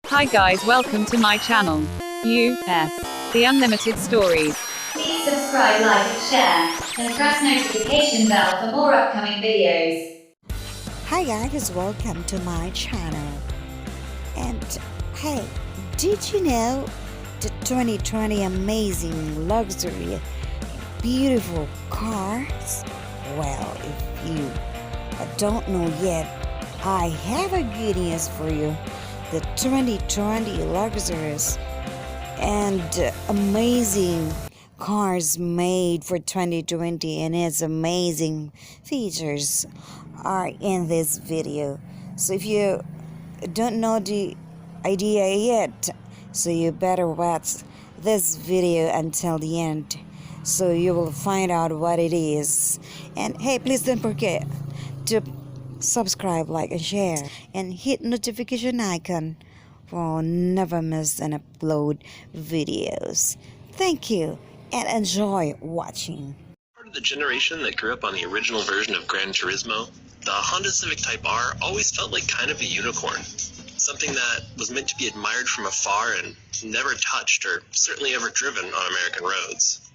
Hi guys, welcome to my channel. US, the unlimited stories. Please subscribe, like, and share, and press notification bell for more upcoming videos. Hi guys, welcome to my channel. And hey, did you know the 2020 amazing luxury beautiful cars? Well, if you don't know yet, I have a good news for you. The 2020 luxurious and amazing cars made for 2020 and its amazing features are in this video. So if you don't know the idea yet, so you better watch this video until the end, so you will find out what it is. And hey, please don't forget to subscribe, like, and share, and hit notification icon for never miss an upload videos. Thank you and enjoy watching. Part of the generation that grew up on the original version of Gran Turismo, the Honda Civic Type R always felt like kind of a unicorn. Something that was meant to be admired from afar and never touched or certainly ever driven on American roads.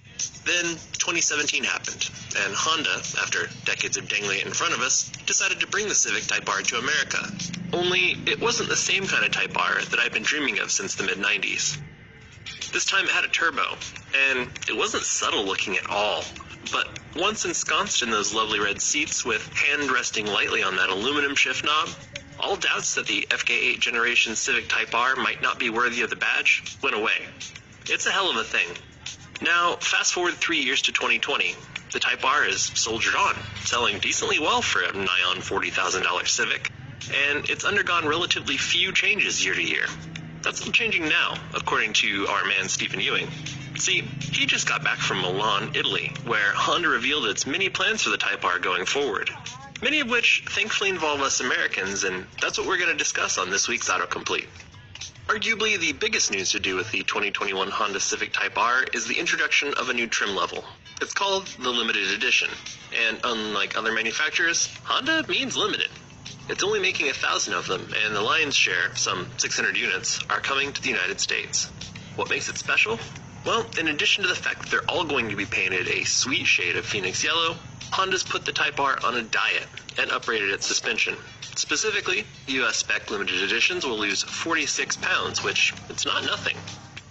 Then 2017 happened, and Honda, after decades of dangling it in front of us, decided to bring the Civic Type R to America. Only it wasn't the same kind of Type R that I've been dreaming of since the mid-90s. This time it had a turbo, and it wasn't subtle looking at all. But once ensconced in those lovely red seats with hand resting lightly on that aluminum shift knob, all doubts that the FK8 generation Civic Type R might not be worthy of the badge went away. It's a hell of a thing. Now, fast forward 3 years to 2020, the Type R is soldiered on, selling decently well for a nigh on $40,000 Civic, and it's undergone relatively few changes year to year. That's all changing now, according to our man Stephen Ewing. See, he just got back from Milan, Italy, where Honda revealed its many plans for the Type R going forward. Many of which thankfully involve us Americans, and that's what we're going to discuss on this week's Autocomplete. Arguably, the biggest news to do with the 2021 Honda Civic Type R is the introduction of a new trim level. It's called the Limited Edition, and unlike other manufacturers, Honda means limited. It's only making 1,000 of them, and the lion's share, some 600 units, are coming to the United States. What makes it special? Well, in addition to the fact that they're all going to be painted a sweet shade of Phoenix Yellow, Honda's put the Type R on a diet and upgraded its suspension. Specifically, US spec limited editions will lose 46 pounds, which it's not nothing.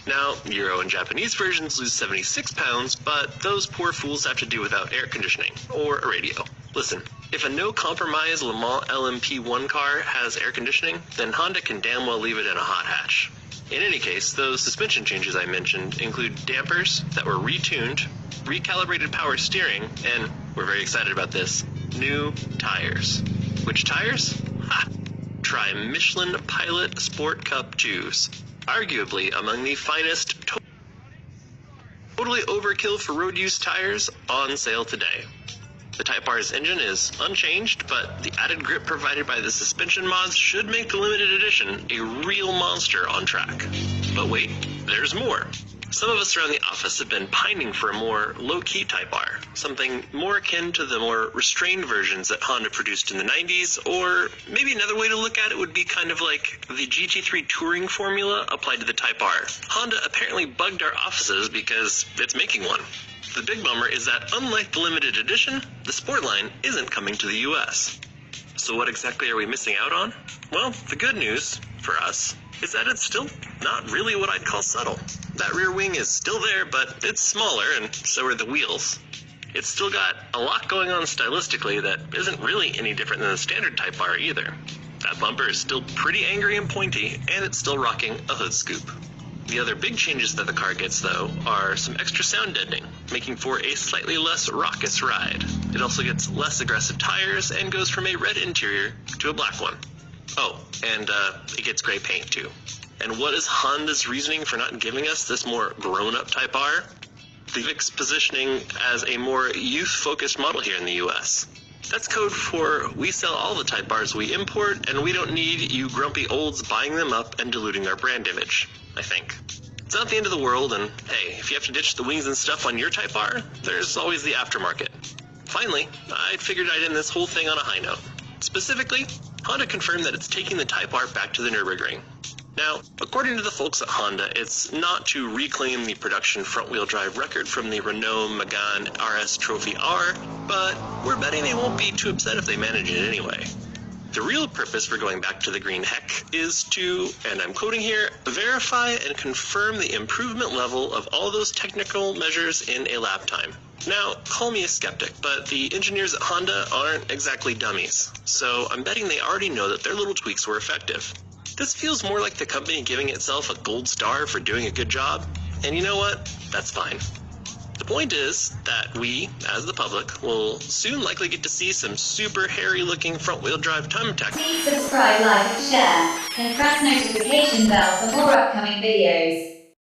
Now, Euro and Japanese versions lose 76 pounds, but those poor fools have to do without air conditioning or a radio. Listen, if a no-compromise Le Mans LMP1 car has air conditioning, then Honda can damn well leave it in a hot hatch. In any case, those suspension changes I mentioned include dampers that were retuned, recalibrated power steering, and, we're very excited about this, new tires. Which tires? Ha! Try Michelin Pilot Sport Cup 2s. Arguably among the finest, totally overkill for road use tires on sale today. The Type R's engine is unchanged, but the added grip provided by the suspension mods should make the limited edition a real monster on track. But wait, there's more. Some of us around the office have been pining for a more low-key Type R, something more akin to the more restrained versions that Honda produced in the 90s, or maybe another way to look at it would be kind of like the GT3 touring formula applied to the Type R. Honda apparently bugged our offices because it's making one. The big bummer is that unlike the limited edition, the Sportline isn't coming to the US. So what exactly are we missing out on? Well, the good news, for us, is that it's still not really what I'd call subtle. That rear wing is still there, but it's smaller, and so are the wheels. It's still got a lot going on stylistically that isn't really any different than the standard Type R either. That bumper is still pretty angry and pointy, and it's still rocking a hood scoop. The other big changes that the car gets, though, are some extra sound deadening, making for a slightly less raucous ride. It also gets less aggressive tires and goes from a red interior to a black one. Oh, and it gets gray paint too. And what is Honda's reasoning for not giving us this more grown-up Type R? The Civic's positioning as a more youth-focused model here in the US. That's code for we sell all the Type Rs we import, and we don't need you grumpy olds buying them up and diluting our brand image, I think. It's not the end of the world, and hey, if you have to ditch the wings and stuff on your Type R, there's always the aftermarket. Finally, I figured I'd end this whole thing on a high note. Specifically, Honda confirmed that it's taking the Type R back to the Nürburgring. Now, according to the folks at Honda, it's not to reclaim the production front-wheel drive record from the Renault Megane RS Trophy R, but we're betting they won't be too upset if they manage it anyway. The real purpose for going back to the green heck is to, and I'm quoting here, verify and confirm the improvement level of all those technical measures in a lap time. Now, call me a skeptic, but the engineers at Honda aren't exactly dummies, so I'm betting they already know that their little tweaks were effective. This feels more like the company giving itself a gold star for doing a good job, and you know what? That's fine. The point is that we, as the public, will soon likely get to see some super hairy-looking front-wheel drive time tech. Please subscribe, like, and share, and press notification bell for more upcoming videos.